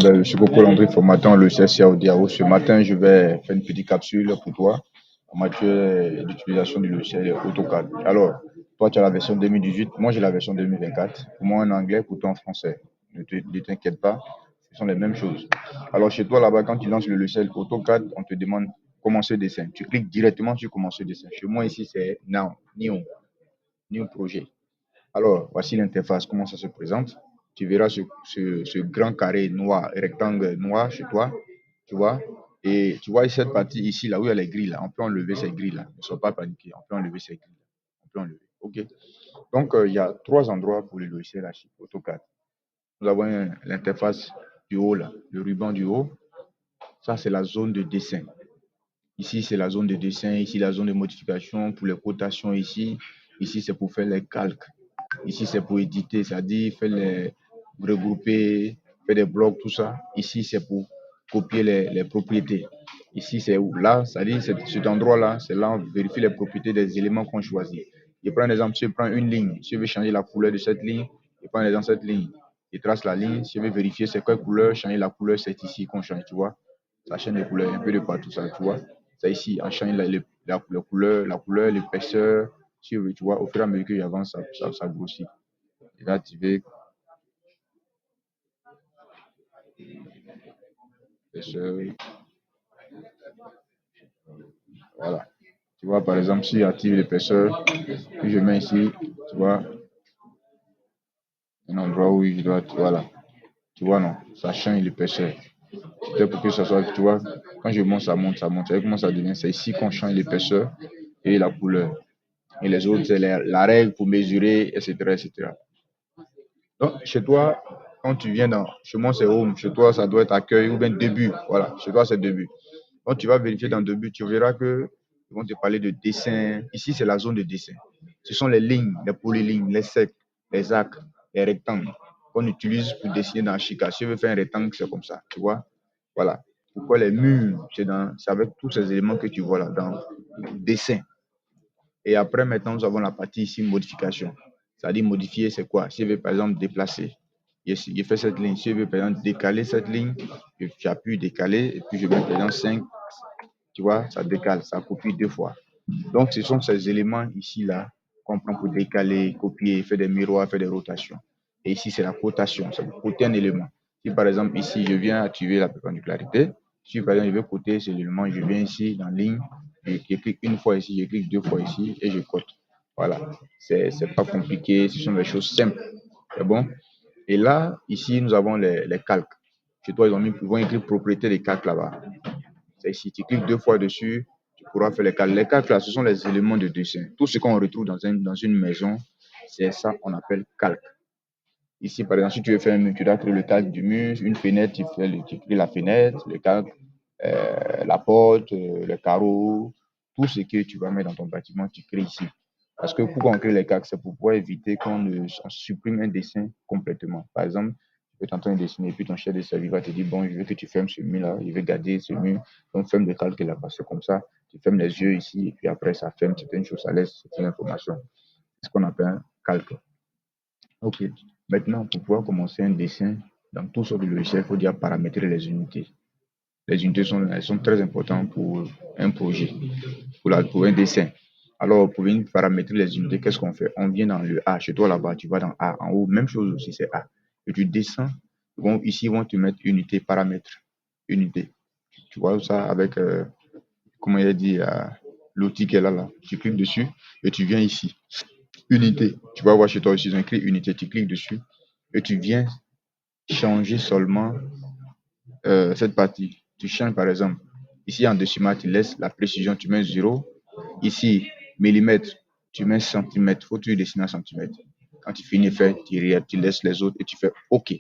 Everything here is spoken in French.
Je suis Coco Landry, formateur en logiciel CAO. Ce matin, je vais faire une petite capsule pour toi en matière d'utilisation du logiciel AutoCAD. Alors, toi, tu as la version 2018, moi j'ai la version 2024. Pour moi en anglais, pour toi en français. Ne t'inquiète pas, ce sont les mêmes choses. Alors, chez toi là-bas, quand tu lances le logiciel AutoCAD, on te demande commencer dessin. Tu cliques directement sur commencer dessin. Chez moi ici, c'est Now, New Projet. Alors, voici l'interface, comment ça se présente. Tu verras ce grand carré noir, rectangle noir chez toi, tu vois. Et tu vois cette partie ici, là où il y a les grilles, là, on peut enlever ces grilles-là. Ne sois pas paniqué, on peut enlever ces grilles. On peut enlever, OK. Donc, il y a trois endroits pour le logiciel Archie AutoCAD. Nous avons l'interface du haut, là, le ruban du haut. Ça, c'est la zone de dessin. Ici, c'est la zone de dessin. Ici, la zone de modification pour les cotations ici. Ici, c'est pour faire les calques. Ici, c'est pour éditer, c'est-à-dire faire les regrouper, faire des blocs, tout ça. Ici, c'est pour copier les propriétés. Ici, c'est où? Là, c'est-à-dire cet endroit-là, c'est là où on vérifie les propriétés des éléments qu'on choisit. Je prends un exemple, si je prends une ligne, si je veux changer la couleur de cette ligne, je prends un exemple cette ligne. Je trace la ligne, si je veux vérifier c'est quelle couleur, changer la couleur, c'est ici qu'on change, tu vois. Ça change les couleurs un peu de partout, ça, tu vois. C'est ici, on change la couleur, l'épaisseur, tu vois, au fur et à mesure que j'avance, ça grossit. Je vais activer l'épaisseur. Voilà. Tu vois, par exemple, si j'active l'épaisseur, puis je mets ici, tu vois, un endroit où je dois, voilà. Tu vois, non, ça change l'épaisseur. C'était pour que ça soit, tu vois, quand je monte, ça monte, ça monte. Tu vois comment ça devient? C'est ici qu'on change l'épaisseur et la couleur. Et les autres, c'est la règle pour mesurer, etc., etc. Donc, chez toi, quand tu viens chez moi c'est home, chez toi ça doit être accueil ou bien début. Voilà, chez toi c'est début. Quand tu vas vérifier dans début, tu verras que ils vont te parler de dessin. Ici, c'est la zone de dessin. Ce sont les lignes, les polylignes, les cercles, les arcs, les rectangles qu'on utilise pour dessiner dans Chica. Si je veux faire un rectangle, c'est comme ça, tu vois. Voilà. Pourquoi les murs, c'est avec tous ces éléments que tu vois là dans le dessin. Et après, maintenant, nous avons la partie ici, modification. C'est-à-dire modifier, c'est quoi? Si je veux, par exemple, déplacer, je fais cette ligne. Si je veux, par exemple, décaler cette ligne, j'appuie décaler, et puis je mets, par exemple, 5, tu vois, ça décale, ça copie deux fois. Donc, ce sont ces éléments ici-là qu'on prend pour décaler, copier, faire des miroirs, faire des rotations. Et ici, c'est la cotation, c'est pour coter un élément. Si, par exemple, ici, je viens activer la perpendicularirité, si, par exemple, je veux coter cet élément, je viens ici, dans ligne, je clique une fois ici, je clique deux fois ici, et je cote. Voilà, c'est pas compliqué, ce sont des choses simples. C'est bon? Et là, ici, nous avons les calques. Chez toi, ils vont écrire propriété des calques là-bas. C'est ici, tu cliques deux fois dessus, tu pourras faire les calques. Les calques là, ce sont les éléments de dessin. Tout ce qu'on retrouve dans une maison, c'est ça qu'on appelle calque. Ici, par exemple, si tu veux faire un mur, tu dois créer le calque du mur, une fenêtre, tu crées la fenêtre, le calque, la porte, le carreau, tout ce que tu vas mettre dans ton bâtiment, tu crées ici. Parce que pourquoi on crée les calques, c'est pour pouvoir éviter on supprime un dessin complètement. Par exemple, tu es en train de dessiner, et puis ton chef de service va te dire, bon, je veux que tu fermes ce mur-là, je veux garder ce mur, donc ferme le calque là-bas. C'est comme ça, tu fermes les yeux ici, et puis après, ça ferme certaines choses, ça laisse certaines informations. C'est ce qu'on appelle un calque. Ok. Maintenant, pour pouvoir commencer un dessin, dans tout sortes de logiciels, il faut déjà paramétrer les unités. Les unités elles sont très importantes pour un projet, pour un dessin. Alors, pour venir paramétrer les unités, qu'est-ce qu'on fait? On vient dans le A. Chez toi là-bas, tu vas dans A. En haut, même chose aussi, c'est A. Et tu descends. Ici, ils vont te mettre unité, paramètres. Unité. Tu vois ça avec, comment il a dit, l'outil qu'elle a là. Tu cliques dessus et tu viens ici. Unité. Tu vas voir chez toi aussi, ils ont écrit unité. Tu cliques dessus et tu viens changer seulement cette partie. Tu changes par exemple, ici en décimal, tu laisses la précision, tu mets 0. Ici, millimètre, tu mets centimètre. Faut que tu dessines en centimètre. Quand tu finis de faire, tu laisses les autres et tu fais OK.